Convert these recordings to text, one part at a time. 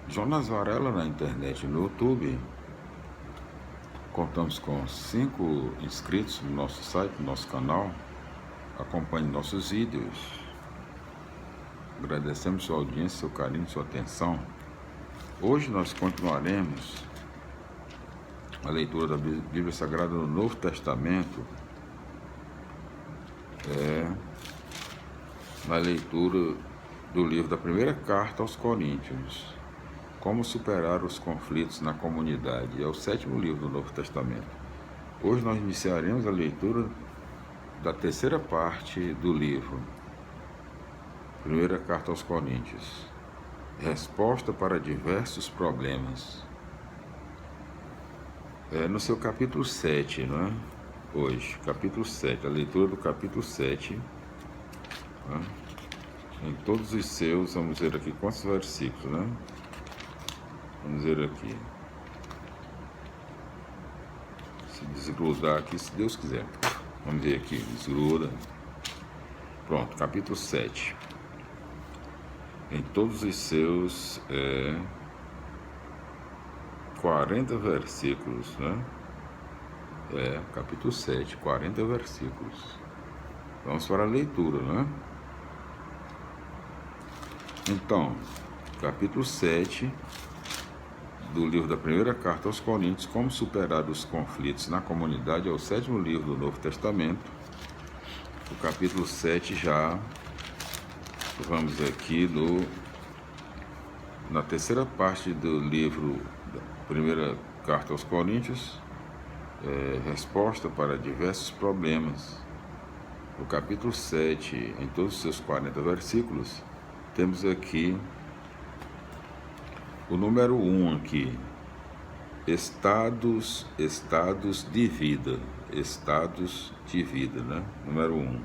Jonas Varela na internet, no YouTube. Contamos com 5 inscritos no nosso site, no nosso canal. Acompanhe nossos vídeos. Agradecemos sua audiência, seu carinho, sua atenção. Hoje nós continuaremos a leitura da Bíblia Sagrada no Novo Testamento, na leitura do livro da primeira carta aos Coríntios, Como Superar os Conflitos na Comunidade. É o 7º livro do Novo Testamento. Hoje nós iniciaremos a leitura da terceira parte do livro, primeira carta aos Coríntios, resposta para diversos problemas. No seu capítulo 7, não é? Hoje, capítulo 7, a leitura do capítulo 7, né? Em todos os seus, vamos ver aqui quantos versículos, né? Vamos ver aqui. Se desgrudar aqui, se Deus quiser. Vamos ver aqui, desgruda. Pronto, capítulo 7. Em todos os seus 40 versículos, né? Capítulo 7, 40 versículos. Vamos para a leitura, né? Então, capítulo 7 do livro da primeira carta aos Coríntios, Como Superar os Conflitos na Comunidade, é o 7º livro do Novo Testamento. O capítulo 7 já, vamos aqui na terceira parte do livro da primeira carta aos Coríntios, resposta para diversos problemas. No capítulo 7, em todos os seus 40 versículos, temos aqui o número 1 aqui, estados de vida, né? Número 1.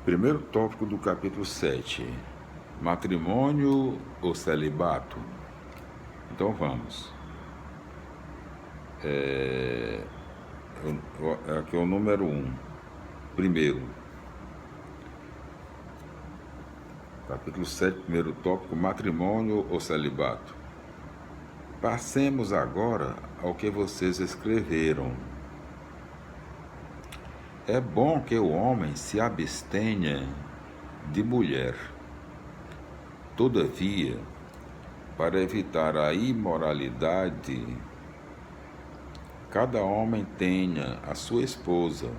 Primeiro tópico do capítulo 7, matrimônio ou celibato? Então vamos. Aqui é o número 1, primeiro. Capítulo 7, primeiro tópico, matrimônio ou celibato. Passemos agora ao que vocês escreveram. É bom que o homem se abstenha de mulher. Todavia, para evitar a imoralidade, cada homem tenha a sua esposa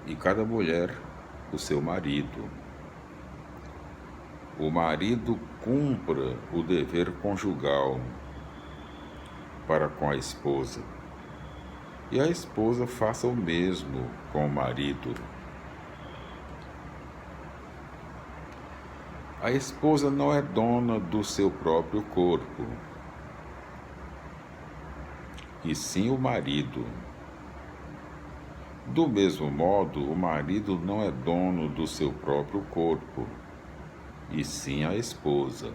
e cada mulher o seu marido. O marido cumpra o dever conjugal para com a esposa, e a esposa faça o mesmo com o marido. A esposa não é dona do seu próprio corpo, e sim o marido. Do mesmo modo, o marido não é dono do seu próprio corpo, e sim a esposa.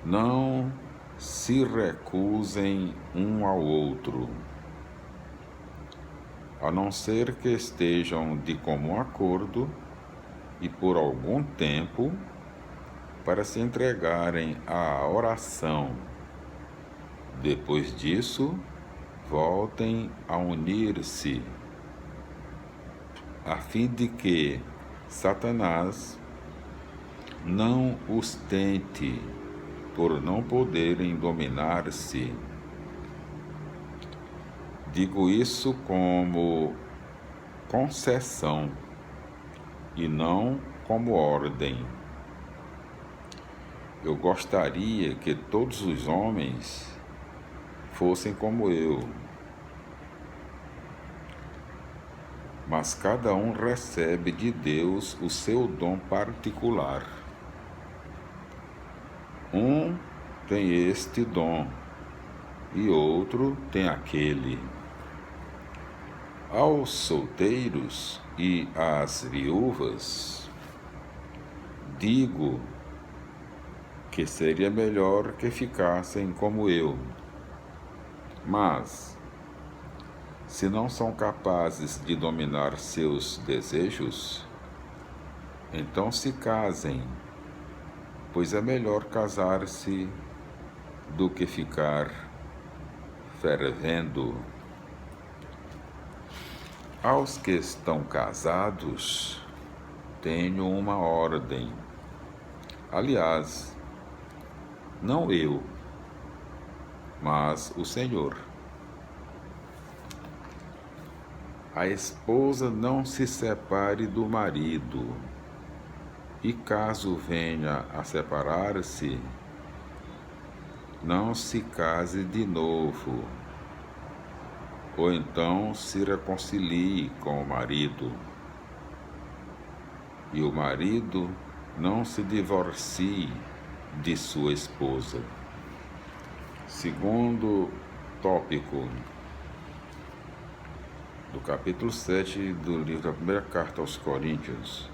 Não se recusem um ao outro, a não ser que estejam de comum acordo e por algum tempo para se entregarem à oração. Depois disso, voltem a unir-se, a fim de que Satanás não os tente por não poderem dominar-se. Digo isso como concessão e não como ordem. Eu gostaria que todos os homens fossem como eu, mas cada um recebe de Deus o seu dom particular. Um tem este dom e outro tem aquele. Aos solteiros e às viúvas, digo que seria melhor que ficassem como eu. Mas, se não são capazes de dominar seus desejos, então se casem, pois é melhor casar-se do que ficar fervendo. Aos que estão casados, tenho uma ordem. Aliás, não eu, mas o Senhor. A esposa não se separe do marido, e caso venha a separar-se, não se case de novo, ou então se reconcilie com o marido, e o marido não se divorcie de sua esposa. Segundo tópico do capítulo 7 do livro da primeira carta aos Coríntios: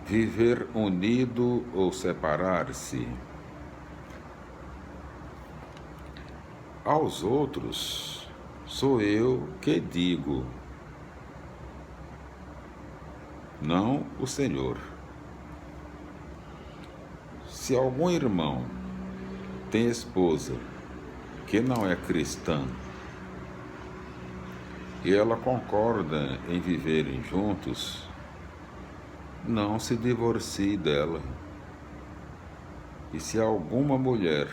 viver unido ou separar-se. Aos outros sou eu que digo, não o Senhor. Se algum irmão tem esposa que não é cristã e ela concorda em viverem juntos, não se divorcie dela. E se alguma mulher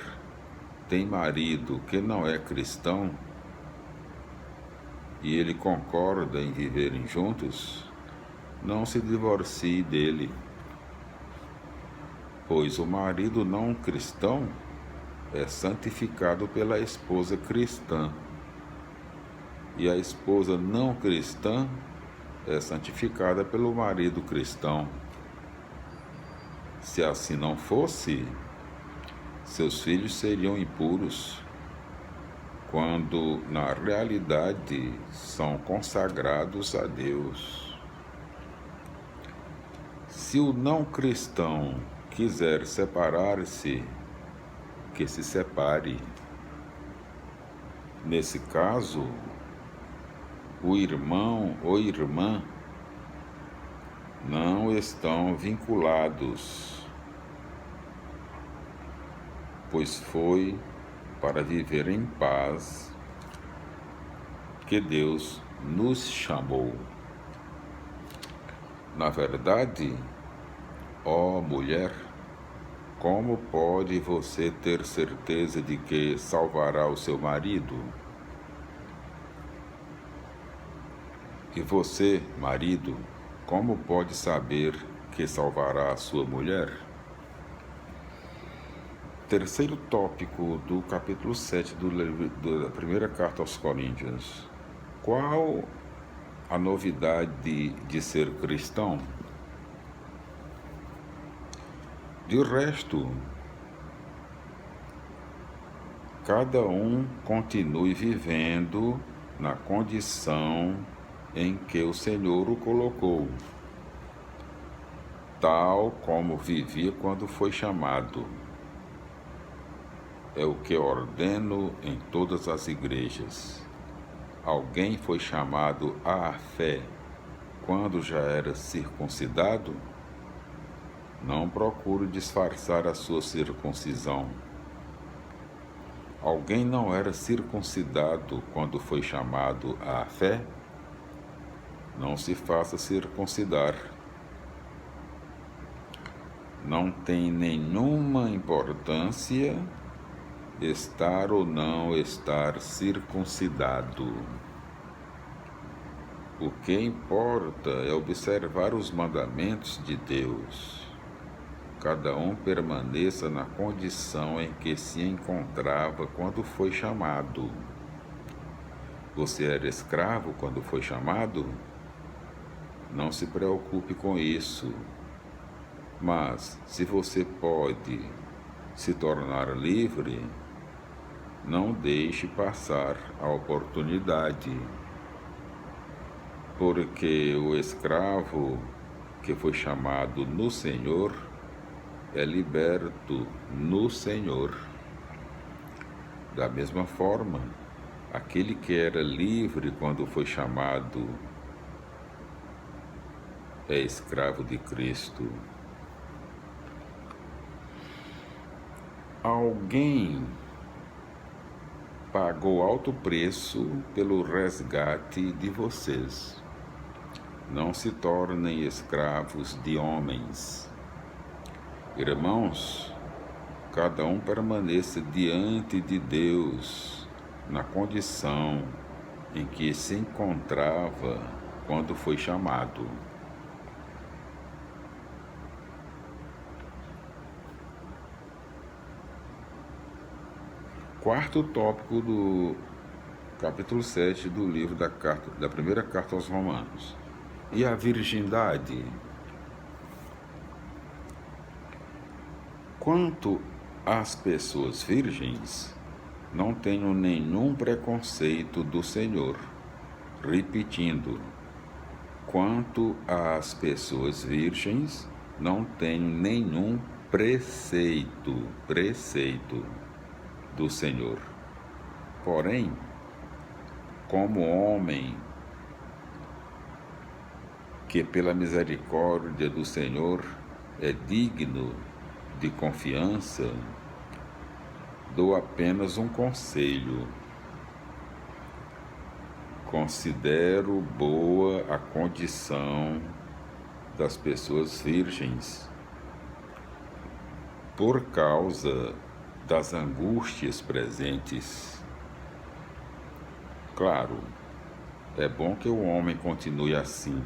tem marido que não é cristão e ele concorda em viverem juntos, não se divorcie dele, pois o marido não cristão é santificado pela esposa cristã, e a esposa não cristã é santificada pelo marido cristão. Se assim não fosse, seus filhos seriam impuros, quando na realidade são consagrados a Deus. Se o não cristão quiser separar-se, que se separe. Nesse caso, o irmão ou irmã não estão vinculados, pois foi para viver em paz que Deus nos chamou. Na verdade, ó mulher, como pode você ter certeza de que salvará o seu marido? E você, marido, como pode saber que salvará a sua mulher? Terceiro tópico do capítulo 7 da primeira carta aos Coríntios: qual a novidade de ser cristão? De resto, cada um continue vivendo na condição em que o Senhor o colocou, tal como vivia quando foi chamado. É o que ordeno em todas as igrejas. Alguém foi chamado à fé quando já era circuncidado? Não procure disfarçar a sua circuncisão. Alguém não era circuncidado quando foi chamado à fé? Não se faça circuncidar. Não tem nenhuma importância estar ou não estar circuncidado. O que importa é observar os mandamentos de Deus. Cada um permaneça na condição em que se encontrava quando foi chamado. Você era escravo quando foi chamado? Não se preocupe com isso. Mas, se você pode se tornar livre, não deixe passar a oportunidade. Porque o escravo que foi chamado no Senhor é liberto no Senhor. Da mesma forma, aquele que era livre quando foi chamado é escravo de Cristo. Alguém pagou alto preço pelo resgate de vocês. Não se tornem escravos de homens. Irmãos, cada um permaneça diante de Deus na condição em que se encontrava quando foi chamado. Quarto tópico do capítulo 7 do livro da primeira carta aos Romanos. E a virgindade? Quanto às pessoas virgens, não tenho nenhum preconceito do Senhor. Repetindo, quanto às pessoas virgens, não tenho nenhum preceito do Senhor. Porém, como homem que pela misericórdia do Senhor é digno de confiança, dou apenas um conselho. Considero boa a condição das pessoas virgens por causa das angústias presentes. Claro, é bom que o homem continue assim.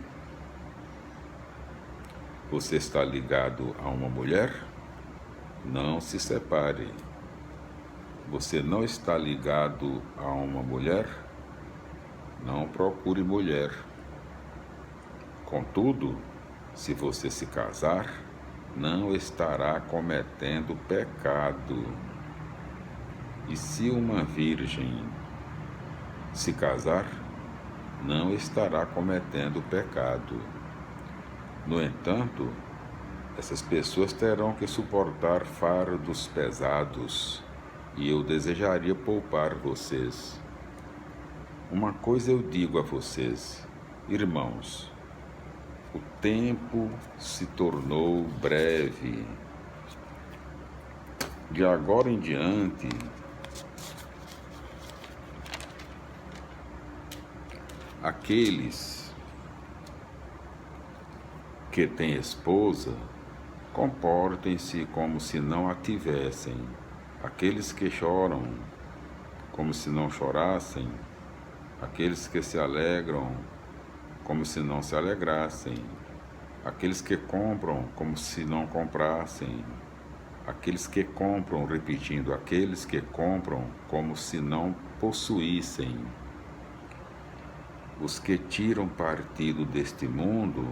Você está ligado a uma mulher? Não se separe. Você não está ligado a uma mulher? Não procure mulher. Contudo, se você se casar, não estará cometendo pecado. E se uma virgem se casar, não estará cometendo pecado. No entanto, essas pessoas terão que suportar fardos pesados, e eu desejaria poupar vocês. Uma coisa eu digo a vocês, irmãos, o tempo se tornou breve. De agora em diante, aqueles que têm esposa, comportem-se como se não a tivessem. Aqueles que choram, como se não chorassem. Aqueles que se alegram, como se não se alegrassem. Aqueles que compram, como se não comprassem. Aqueles que compram, repetindo, aqueles que compram, como se não possuíssem. Os que tiram partido deste mundo,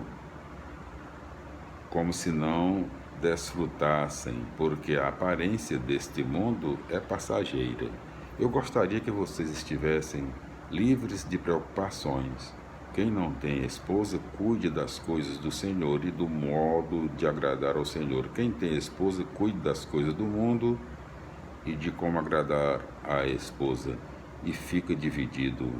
como se não desfrutassem, porque a aparência deste mundo é passageira. Eu gostaria que vocês estivessem livres de preocupações. Quem não tem esposa, cuide das coisas do Senhor e do modo de agradar ao Senhor. Quem tem esposa, cuide das coisas do mundo e de como agradar a esposa, e fica dividido.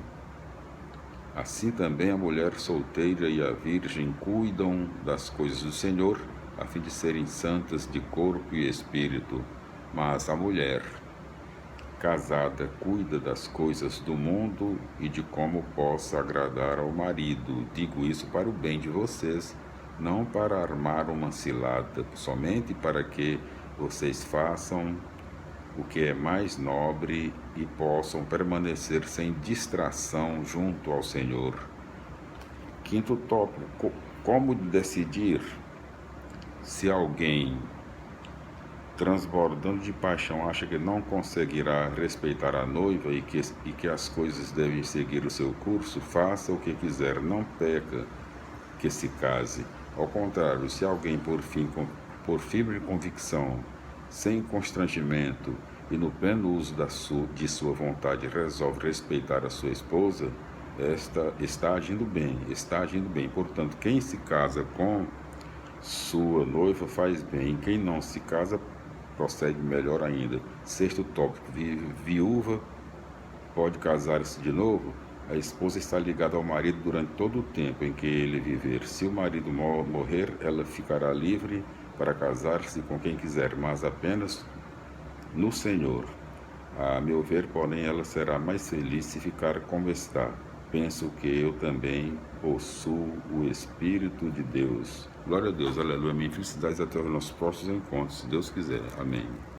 Assim também a mulher solteira e a virgem cuidam das coisas do Senhor, a fim de serem santas de corpo e espírito. Mas a mulher casada cuida das coisas do mundo e de como possa agradar ao marido. Digo isso para o bem de vocês, não para armar uma cilada, somente para que vocês façam o que é mais nobre e possam permanecer sem distração junto ao Senhor. Quinto tópico, como decidir se alguém transbordando de paixão acha que não conseguirá respeitar a noiva e que as coisas devem seguir o seu curso. Faça o que quiser, não peca que se case. Ao contrário, se alguém por firme convicção, sem constrangimento e no pleno uso de sua vontade resolve respeitar a sua esposa, esta está agindo bem. Portanto, quem se casa com sua noiva faz bem, quem não se casa procede melhor ainda. Sexto tópico, viúva pode casar-se de novo? A esposa está ligada ao marido durante todo o tempo em que ele viver. Se o marido morrer, ela ficará livre para casar-se com quem quiser, mas apenas no Senhor. A meu ver, porém, ela será mais feliz se ficar como está. Penso que eu também possuo o Espírito de Deus. Glória a Deus, aleluia. Minha felicidade até os nossos próximos encontros, se Deus quiser. Amém.